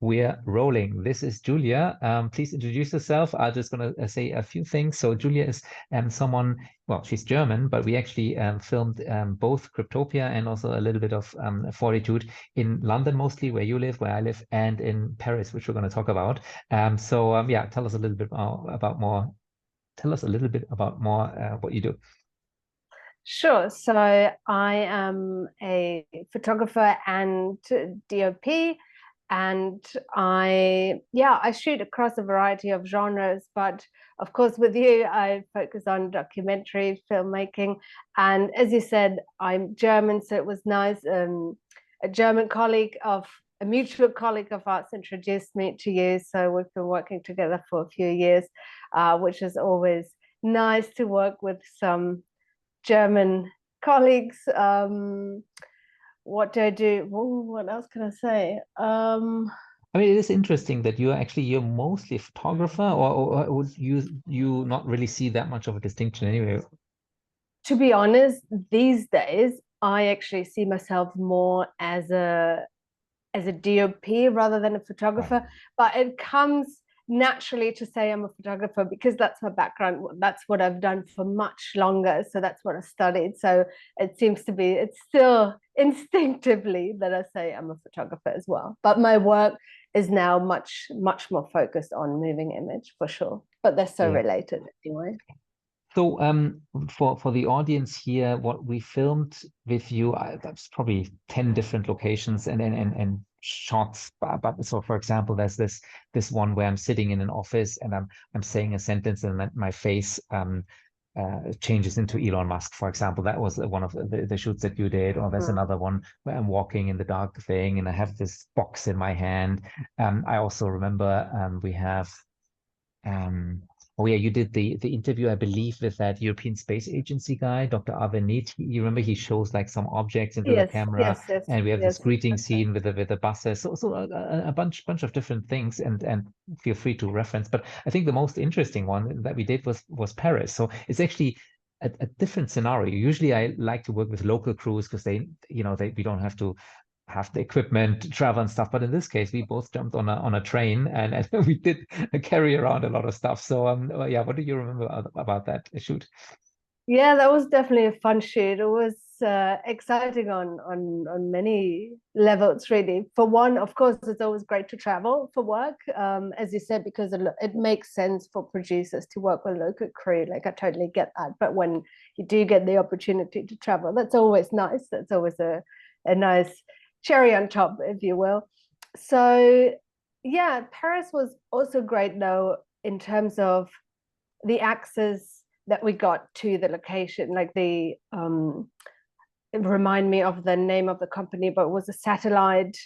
We're rolling. This is Julia. Please introduce yourself. I'm just going to say a few things. So Julia is someone, well, she's German, but we actually filmed both Cryptopia and also a little bit of Fortitude in London, mostly where you live, where I live, and in Paris, which we're going to talk about. Yeah, tell us a little bit about more. Tell us a little bit about more what you do. Sure. So I am a photographer and DOP, and I shoot across a variety of genres, but of course with you I focus on documentary filmmaking. And as you said, I'm German, so it was nice. A German colleague of a mutual colleague of ours introduced me to you, so we've been working together for a few years, which is always nice to work with some German colleagues. What do I do? Well, what else can I say? I mean, it is interesting that you're mostly a photographer, or would you not really see that much of a distinction anyway? To be honest, these days I actually see myself more as a DOP rather than a photographer, Right. but it comes naturally to say I'm a photographer because that's my background. That's what I've done for much longer. So that's what I studied. So it seems to be, it's still instinctively that I say I'm a photographer as well. But my work is now much, much more focused on moving image for sure. But they're so Yeah. related anyway. So for the audience here, what we filmed with you, that's probably 10 different locations and shots. But so for example, there's this one where I'm sitting in an office and I'm saying a sentence and then my face changes into Elon Musk, for example. That was one of the shoots that you did. Or there's another one where I'm walking in the dark thing and I have this box in my hand. I also remember we have oh yeah, you did the interview, I believe, with that European Space Agency guy, Dr. Avenit. You remember he shows like some objects into the Yes, camera, yes, yes, and we have this yes. greeting scene with the buses. So a bunch of different things, and feel free to reference. But I think the most interesting one that we did was Paris. So it's actually a different scenario. Usually I like to work with local crews because we don't have to have the equipment, travel and stuff. But in this case, we both jumped on a train and we did carry around a lot of stuff. So yeah, what do you remember about that shoot? Yeah, that was definitely a fun shoot. It was exciting on many levels, really. For one, of course, it's always great to travel for work, as you said, because it makes sense for producers to work with local crew. Like I totally get that. But when you do get the opportunity to travel, that's always nice. That's always a nice cherry on top, if you will. So yeah, Paris was also great though in terms of the access that we got to the location, like remind me of the name of the company, but it was a satellite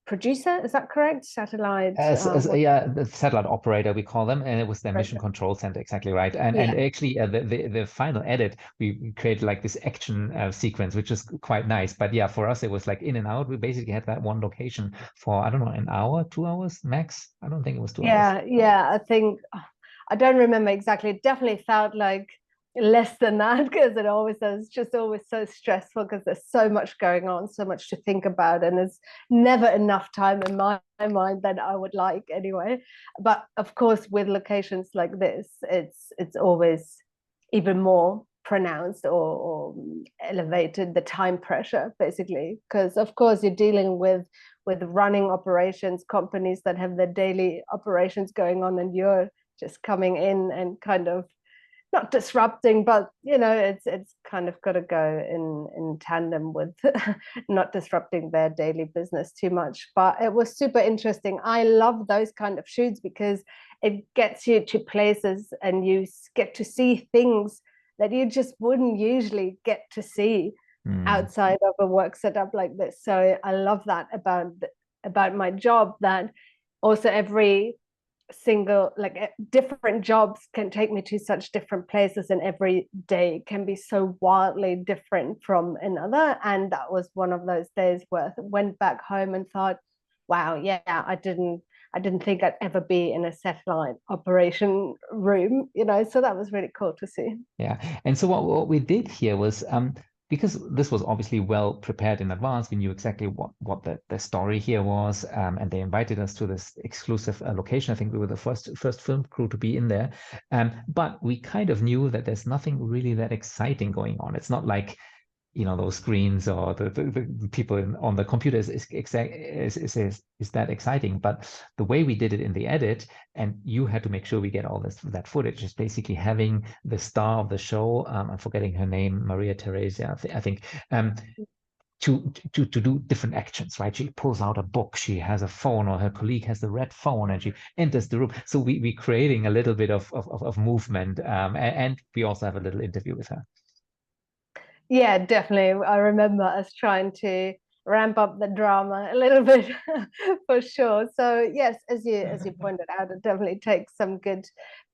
producer. Is that correct? Satellite. Yeah, the satellite operator we call them, and it was their mission Operator. control center, exactly right. And Yeah. actually, the final edit we created like this action sequence, which is quite nice. But yeah, for us it was like in and out. We basically had that one location for I don't know an hour, 2 hours max. I don't think it was 2 hours. Yeah. I think I don't remember exactly. It definitely felt like less than that because it always is just always so stressful because there's so much going on, so much to think about, and there's never enough time in my mind that I would like anyway. But of course, with locations like this, it's always even more pronounced or elevated the time pressure basically because of course you're dealing with running operations companies that have their daily operations going on and you're just coming in and kind of not disrupting, but it's kind of got to go in tandem with not disrupting their daily business too much. But it was super interesting. I love those kind of shoots because it gets you to places and you get to see things that you just wouldn't usually get to see outside of a work setup like this. So I love that about my job, that also every single different jobs can take me to such different places and every day can be so wildly different from another. And that was one of those days where I went back home and thought, wow, yeah, I didn't think I'd ever be in a satellite operation room, so that was really cool to see. Yeah. And so what we did here was because this was obviously well prepared in advance, we knew exactly what the story here was, and they invited us to this exclusive location. I think we were the first film crew to be in there, but we kind of knew that there's nothing really that exciting going on. It's not like, those screens or the people on the computers is that exciting. But the way we did it in the edit, and you had to make sure we get all that footage, is basically having the star of the show, I'm forgetting her name, Maria Theresia, I think, to do different actions, right? She pulls out a book, she has a phone, or her colleague has the red phone, and she enters the room. So we creating a little bit of movement, and we also have a little interview with her. Yeah, definitely. I remember us trying to ramp up the drama a little bit for sure. So yes, as you pointed out, it definitely takes some good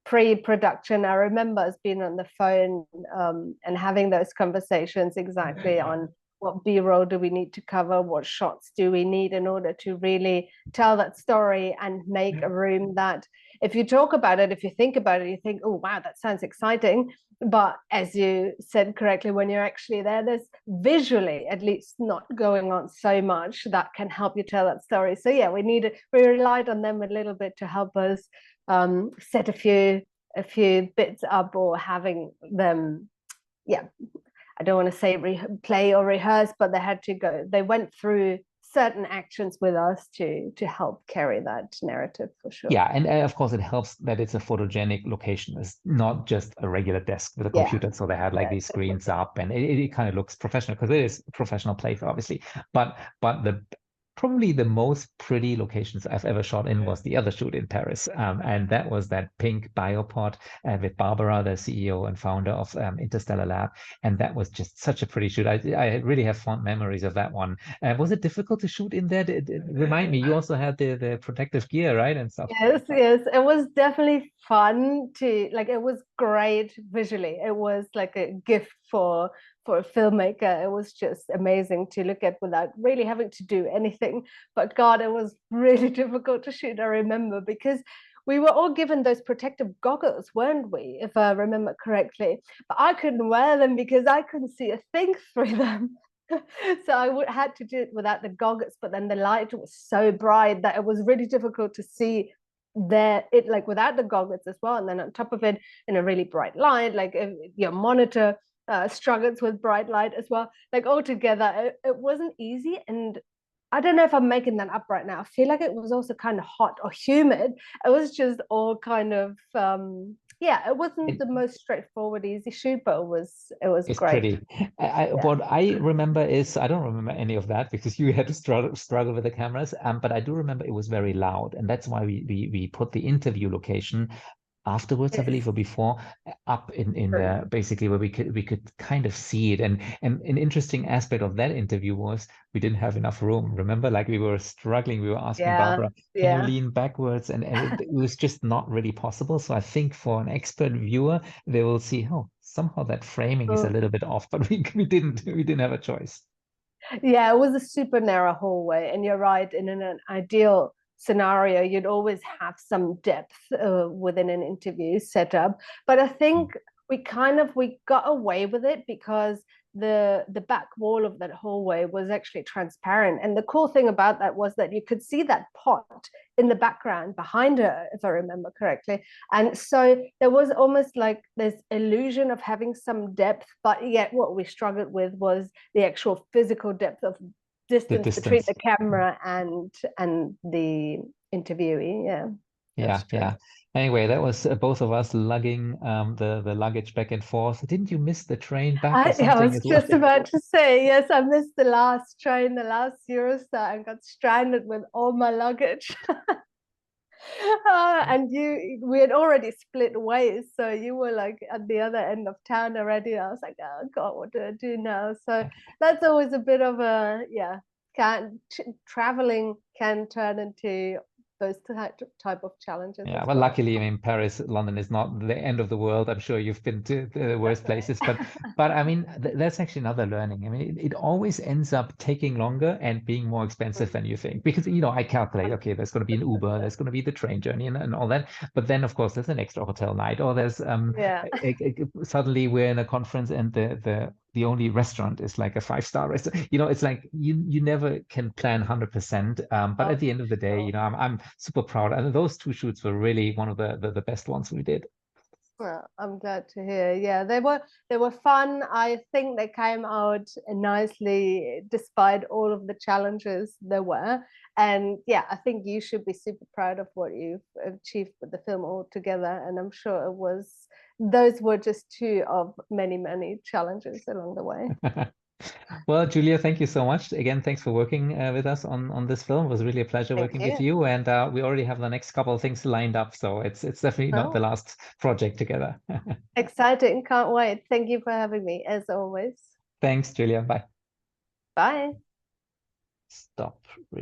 pre-production. I remember us being on the phone and having those conversations exactly on what B-roll do we need to cover, what shots do we need in order to really tell that story and make a room that, if you talk about it, if you think about it, you think, oh wow, that sounds exciting. But as you said correctly, when you're actually there, there's visually at least not going on so much that can help you tell that story. So yeah, we relied on them a little bit to help us set a few bits up, or having them, yeah, I don't want to say play or rehearse, but they went through certain actions with us to help carry that narrative for sure. Yeah, and of course it helps that it's a photogenic location. It's not just a regular desk with a computer. So they had like these screens up, and it kind of looks professional, because it is a professional place, obviously. But probably the most pretty locations I've ever shot in was the other shoot in Paris. And that was that pink biopod with Barbara, the CEO and founder of Interstellar Lab. And that was just such a pretty shoot. I really have fond memories of that one. Was it difficult to shoot in there? Remind me, you also had the protective gear, right? And stuff. Yes, it was definitely fun it was great visually. It was like a gift for a filmmaker. It was just amazing to look at without really having to do anything. But God, it was really difficult to shoot, I remember, because we were all given those protective goggles, weren't we? If I remember correctly. But I couldn't wear them because I couldn't see a thing through them. So had to do it without the goggles, but then the light was so bright that it was really difficult to see without the goggles as well. And then on top of it, in a really bright light, like your monitor struggles with bright light as well. Like altogether, it wasn't easy. And I don't know if I'm making that up right now. I feel like it was also kind of hot or humid. It was just all kind of it wasn't the most straightforward, easy shoot, but it was It's great. pretty. What I remember is, I don't remember any of that because you had to struggle with the cameras. But I do remember it was very loud, and that's why we put the interview location afterwards, I believe, or before, up in the basically where we could kind of see it. And an interesting aspect of that interview was we didn't have enough room. Remember, like we were struggling. We were asking Barbara, can you lean backwards? And it was just not really possible. So I think for an expert viewer, they will see, oh, somehow that framing is a little bit off, but we didn't have a choice. Yeah, it was a super narrow hallway, and you're right. In an ideal scenario, you'd always have some depth within an interview setup. But I think we got away with it because the back wall of that hallway was actually transparent. And the cool thing about that was that you could see that pot in the background behind her, if I remember correctly. And so there was almost like this illusion of having some depth, but yet what we struggled with was the actual physical depth of distance between the camera and the interviewee. Yeah. Anyway, that was both of us lugging the luggage back and forth. Didn't you miss the train back or something? I was just about to say, yes, I missed the last train, the last Eurostar, and got stranded with all my luggage. And we had already split ways, so you were like at the other end of town already. I was like, oh God, what do I do now? So that's always a bit of traveling can turn into those type of challenges. Yeah, well, luckily, I mean, Paris, London is not the end of the world. I'm sure you've been to the worst places, but I mean, that's actually another learning. I mean, it always ends up taking longer and being more expensive than you think, because I calculate, okay, there's going to be an Uber, there's going to be the train journey and all that, but then of course there's an extra hotel night, or there's suddenly we're in a conference and the the only restaurant is like a 5-star restaurant. It's like you never can plan 100%. But at the end of the day, I'm super proud. And those 2 shoots were really one of the best ones we did. Well, I'm glad to hear. Yeah, they were fun. I think they came out nicely despite all of the challenges there were. And yeah, I think you should be super proud of what you've achieved with the film altogether. And I'm sure those were just 2 of many, many challenges along the way. Well, Julia, thank you so much. Again, thanks for working with us on this film. It was really a pleasure Thank working with you. you. And we already have the next couple of things lined up. So it's definitely not the Oh, last project together. exciting. Can't wait. Thank you for having me, as always. Thanks, Julia. Bye. Bye. Stop.